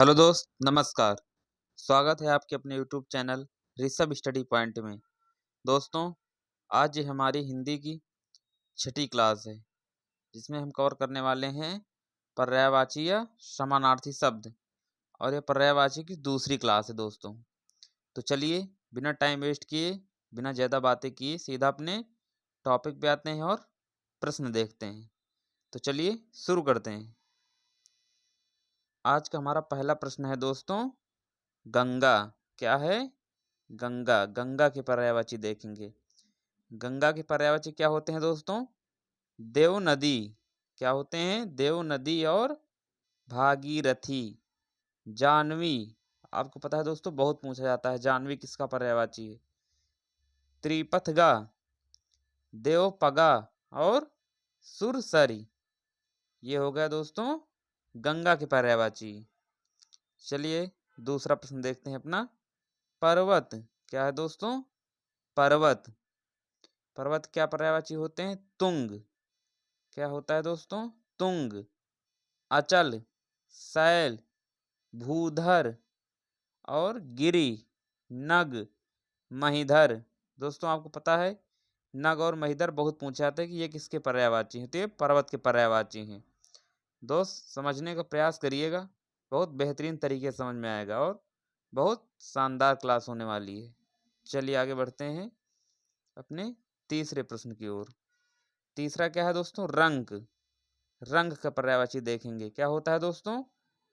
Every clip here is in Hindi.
हेलो दोस्त, नमस्कार। स्वागत है आपके अपने YouTube channel Rishabh study point में। दोस्तों, आज ये हमारी हिंदी की छठी क्लास है, जिसमें हम कवर करने वाले हैं पर्यायवाची या समानार्थी शब्द। और ये पर्यायवाची की दूसरी क्लास है दोस्तों। तो चलिए, बिना टाइम वेस्ट किए, बिना ज़्यादा बातें किए सीधा अपने टॉपिक पे आते हैं और प्रश्न देखते हैं। तो चलिए शुरू करते हैं। आज का हमारा पहला प्रश्न है दोस्तों, गंगा क्या है? गंगा। गंगा के पर्यायवाची देखेंगे। गंगा के पर्यायवाची क्या होते हैं दोस्तों? देव नदी। क्या होते हैं? देव नदी और भागीरथी। जानवी। आपको पता है दोस्तों, बहुत पूछा जाता है, जानवी किसका पर्यायवाची है? त्रिपथगा, देवपगा और सुरसरी। ये हो गया दोस्तों गंगा के पर्यायवाची। चलिए दूसरा प्रश्न देखते हैं अपना। पर्वत क्या है दोस्तों? पर्वत। पर्वत क्या पर्यायवाची होते हैं? तुंग। क्या होता है दोस्तों? तुंग। अचल, शैल, भूधर और गिरि। नग, महीधर। दोस्तों आपको पता है, नग और महीधर बहुत पूछे जाते हैं कि ये किसके पर्यायवाची हैं, तो ये पर्वत के पर्यायवाची हैं। दोस्त समझने का प्रयास करिएगा, बहुत बेहतरीन तरीके से समझ में आएगा और बहुत शानदार क्लास होने वाली है। चलिए आगे बढ़ते हैं अपने तीसरे प्रश्न की ओर। तीसरा क्या है दोस्तों? रंक। रंग का पर्यायवाची देखेंगे। क्या होता है दोस्तों?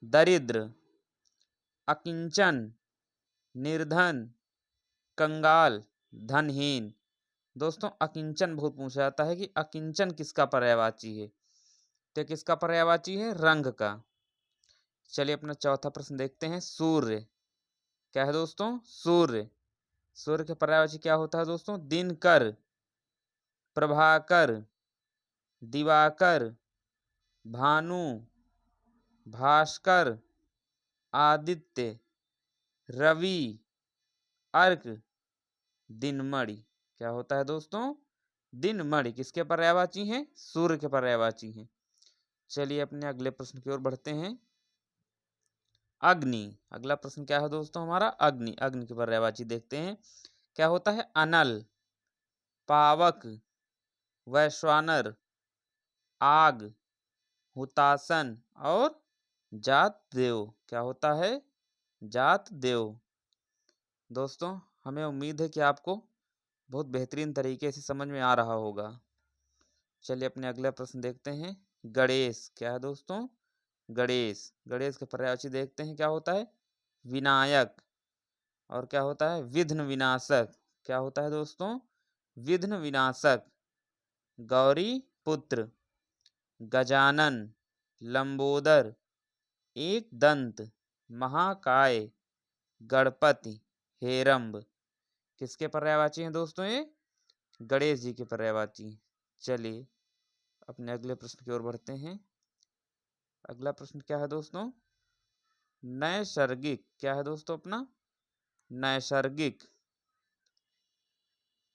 दरिद्र, अकिंचन, निर्धन, कंगाल, धनहीन। दोस्तों अकिंचन बहुत पूछा जाता है कि अकिंचन किसका पर्यायवाची है, तो किसका पर्यायवाची है? रंग का। चलिए अपना चौथा प्रश्न देखते हैं। सूर्य क्या है दोस्तों? सूर्य। सूर्य के पर्यायवाची क्या होता है दोस्तों? दिनकर, प्रभाकर, दिवाकर, भानु, भास्कर, आदित्य, रवि, अर्क, दिनमणि। क्या होता है दोस्तों? दिनमणि किसके पर्यायवाची हैं? सूर्य के पर्यायवाची हैं। चलिए अपने अगले प्रश्न की ओर बढ़ते हैं। अग्नि। अगला प्रश्न क्या है दोस्तों हमारा? अग्नि। अग्नि के पर्यायवाची देखते हैं। क्या होता है? अनल, पावक, वैश्वानर, आग, हुतासन और जात देव। क्या होता है? जात देव। दोस्तों हमें उम्मीद है कि आपको बहुत बेहतरीन तरीके से समझ में आ रहा होगा। चलिए अपने अगला प्रश्न देखते हैं। गणेश क्या है दोस्तों? गणेश। गणेश के पर्यायवाची देखते हैं। क्या होता है? विनायक। और क्या होता है? विघ्न विनाशक। क्या होता है दोस्तों? विघ्न विनाशक। गौरी पुत्र, गजानन, लंबोदर, एक दंत, महाकाय, गणपति, हेरंब। किसके पर्यायवाची हैं दोस्तों ये? गणेश जी के पर्यायवाची। चलिए अपने अगले प्रश्न की ओर बढ़ते हैं। अगला प्रश्न क्या है दोस्तों? नैसर्गिक। क्या है दोस्तों अपना? नैसर्गिक।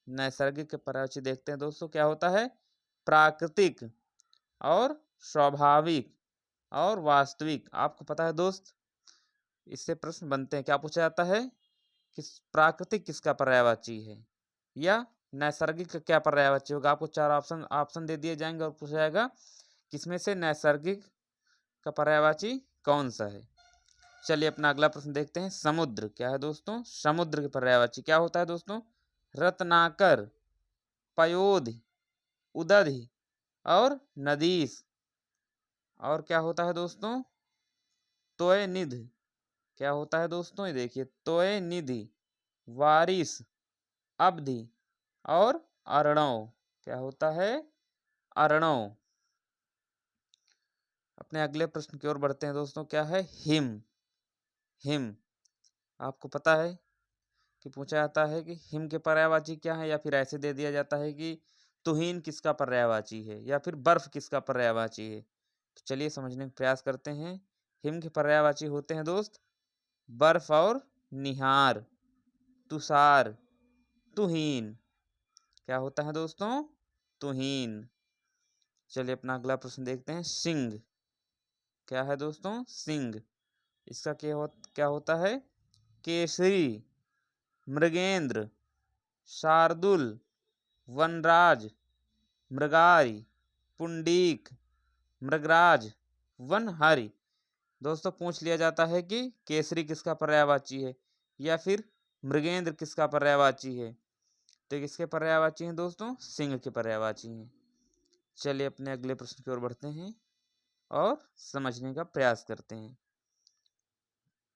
नैसर्गिक के पर्यायवाची देखते हैं दोस्तों। क्या होता है? प्राकृतिक और स्वाभाविक और वास्तविक। आपको पता है दोस्त, इससे प्रश्न बनते हैं। क्या पूछा जाता है? किस प्राकृतिक किसका पर्यायवाची है, या नैसर्गिक का क्या पर्यायवाची होगा? आपको चार ऑप्शन ऑप्शन दे दिए जाएंगे और पूछा जाएगा किसमें से नैसर्गिक का पर्यायवाची कौन सा है। चलिए अपना अगला प्रश्न देखते हैं। समुद्र क्या है दोस्तों? समुद्र के पर्यायवाची क्या होता है दोस्तों? रत्नाकर, पयोधि, उदधि और नदीस। और क्या होता है दोस्तों? तोय निधि। क्या होता है दोस्तों? ये देखिए, तोय निधि, वारिस, अवधि और अर्णव। क्या होता है? अर्णव। अपने अगले प्रश्न की ओर बढ़ते हैं दोस्तों। क्या है? हिम। हिम। आपको पता है कि पूछा जाता है कि हिम के पर्यायवाची क्या है, या फिर ऐसे दे दिया जाता है कि तुहीन किसका पर्यायवाची है, या फिर बर्फ किसका पर्यायवाची है। तो चलिए समझने का प्रयास करते हैं। हिम के पर्यायवाची होते हैं दोस्त बर्फ और निहार, तुषार, तुहीन। क्या होता है दोस्तों? तुहीन। चलिए अपना अगला प्रश्न देखते हैं। सिंह। क्या है दोस्तों? सिंह। इसका क्या होता है? केसरी, मृगेंद्र, शार्दुल, वनराज, मृगारी, पुंडीक, मृगराज, वनहारी। दोस्तों पूछ लिया जाता है कि केसरी किसका पर्यायवाची है या फिर मृगेंद्र किसका पर्यायवाची है। तो किसके पर्यायवाची हैं दोस्तों? सिंह के पर्यायवाची हैं। चलिए अपने अगले प्रश्न की ओर बढ़ते हैं और समझने का प्रयास करते हैं।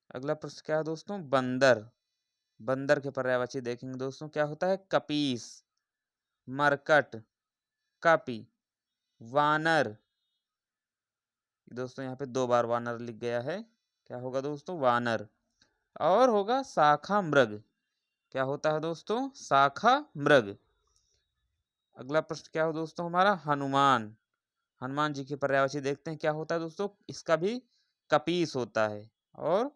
अगला प्रश्न क्या है दोस्तों? बंदर। बंदर के पर्यायवाची देखेंगे दोस्तों। क्या होता है? कपीस, मरकट, कपि, वानर। दोस्तों यहाँ पे 2 बार वानर लिख गया है। क्या होगा दोस्तों? वानर। और होगा शाखा मृग। क्या होता है दोस्तों? शाखा मृग। अगला प्रश्न क्या हो दोस्तों हमारा? हनुमान। हनुमान जी की पर्यायवाची देखते हैं। क्या होता है दोस्तों? इसका भी कपीस होता है। और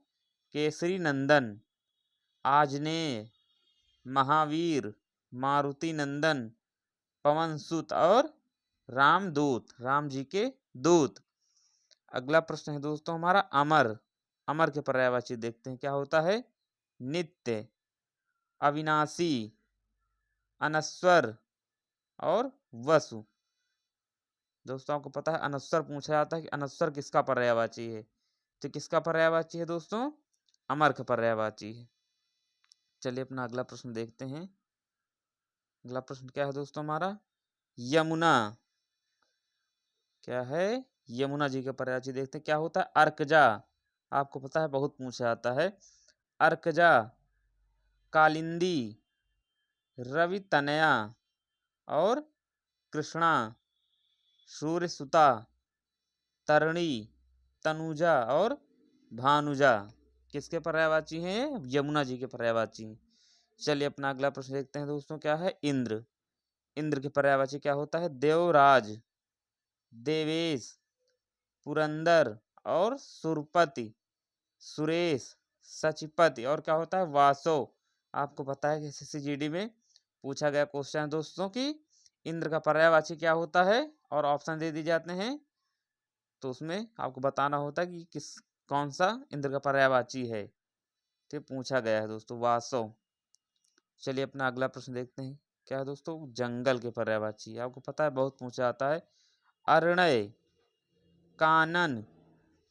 केसरी नंदन, आजनेय, महावीर, मारुति नंदन, पवन सुत और रामदूत, राम जी के दूत। अगला प्रश्न है दोस्तों हमारा अमर। अमर के पर्यायवाची देखते हैं। क्या होता है? नित्य, अविनाशी, अनश्वर और वसु। दोस्तों आपको पता है अनश्वर पूछा जाता है कि अनश्वर किसका पर्यायवाची है। तो किसका पर्यायवाची है दोस्तों? अमर का पर्यायवाची है। चलिए अपना अगला प्रश्न देखते हैं। अगला प्रश्न क्या है दोस्तों हमारा? यमुना। क्या है? यमुना जी का पर्यायवाची देखते हैं। क्या होता है? अर्कजा। आपको पता है बहुत पूछा जाता है। अर्कजा, कालिंदी, रवि तनया और कृष्णा, सूर्यसुता, तरणी, तनुजा और भानुजा। किसके पर्यायवाची हैं? यमुना जी के पर्यायवाची हैं। चलिए अपना अगला प्रश्न देखते हैं दोस्तों। क्या है? इंद्र। इंद्र के पर्यायवाची क्या होता है? देवराज, देवेश, पुरंदर और सुरपति, सुरेश, सचिपति। और क्या होता है? वासो। आपको पता है कि SSC GD में पूछा गया क्वेश्चन है दोस्तों कि इंद्र का पर्यायवाची क्या होता है और ऑप्शन दे दिए जाते हैं। तो उसमें आपको बताना होता है कि कौन सा इंद्र का पर्यायवाची है। ठीक पूछा गया है दोस्तों, वासव। चलिए अपना अगला प्रश्न देखते हैं। क्या है दोस्तों? जंगल के पर्यायवाची। आपको पता है बहुत पूछा जाता है। अरण्य, कानन,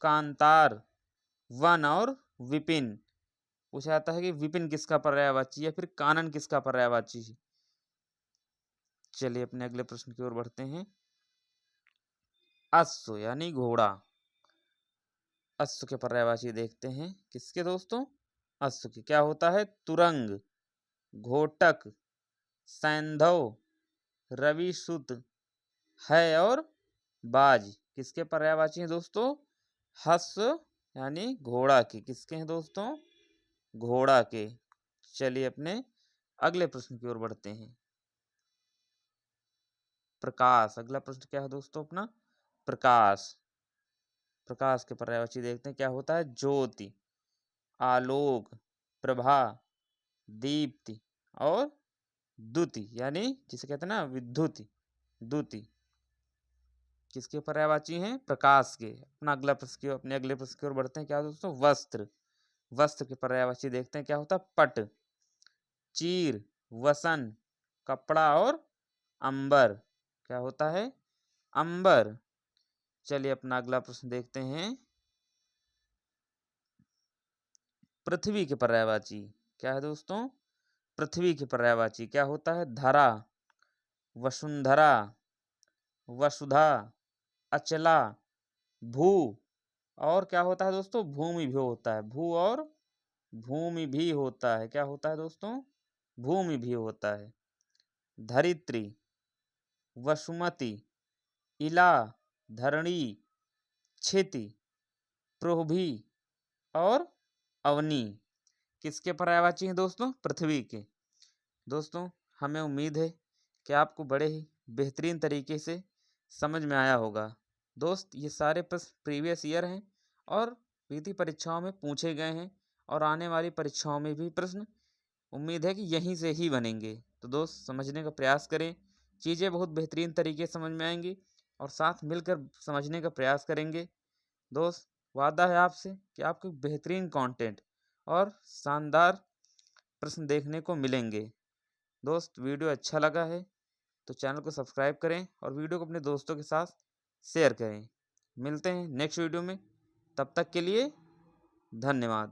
कांतार, वन और विपिन। पूछा जाता है कि विपिन किसका पर्यायवाची या फिर कानन किसका पर्यायवाची है। चलिए अपने अगले प्रश्न की ओर बढ़ते हैं। अश्व यानी घोड़ा। अश्व के पर्यायवाची देखते हैं। किसके दोस्तों? अश्व की। क्या होता है? तुरंग, घोटक, सैंधव, रविसुत, है और बाज। किसके पर्यायवाची हैं दोस्तों? हस्व यानी घोड़ा के। किसके हैं दोस्तों? घोड़ा के। चलिए अपने अगले प्रश्न की ओर बढ़ते हैं। प्रकाश। अगला प्रश्न क्या है दोस्तों अपना? प्रकाश। प्रकाश के पर्यायवाची देखते हैं। क्या होता है? ज्योति, आलोक, प्रभा, दीप्ति और द्युति यानी जिसे कहते हैं ना विद्युति, द्युति। किसके पर्यायवाची हैं? प्रकाश के। अपने अगले प्रश्न की ओर बढ़ते हैं। क्या दोस्तों? वस्त्र। वस्त्र के पर्यायवाची देखते हैं। क्या होता है? पट, चीर, वसन, कपड़ा और अंबर। क्या होता है? अंबर। चलिए अपना अगला प्रश्न देखते हैं। पृथ्वी के पर्यायवाची। क्या है दोस्तों? पृथ्वी के पर्यायवाची क्या होता है? धरा, वसुंधरा, वसुधा, अचला, भू और क्या होता है दोस्तों? भूमि भी होता है। भू और भूमि भी होता है। क्या होता है दोस्तों? भूमि भी होता है। धरित्री, वसुमती, इला, धरणी, क्षिति, पृथ्वी और अवनी। किसके पर्यायवाची हैं दोस्तों? पृथ्वी के। दोस्तों हमें उम्मीद है कि आपको बड़े ही बेहतरीन तरीके से समझ में आया होगा। दोस्त ये सारे प्रश्न प्रीवियस ईयर हैं और प्रीति परीक्षाओं में पूछे गए हैं और आने वाली परीक्षाओं में भी प्रश्न उम्मीद है कि यहीं से ही बनेंगे। तो दोस्त समझने का प्रयास करें, चीज़ें बहुत बेहतरीन तरीके से समझ में आएंगी और साथ मिलकर समझने का प्रयास करेंगे। दोस्त वादा है आपसे कि आपको बेहतरीन कंटेंट और शानदार प्रश्न देखने को मिलेंगे। दोस्त, वीडियो अच्छा लगा है तो चैनल को सब्सक्राइब करें और वीडियो को अपने दोस्तों के साथ शेयर करें। मिलते हैं नेक्स्ट वीडियो में, तब तक के लिए धन्यवाद।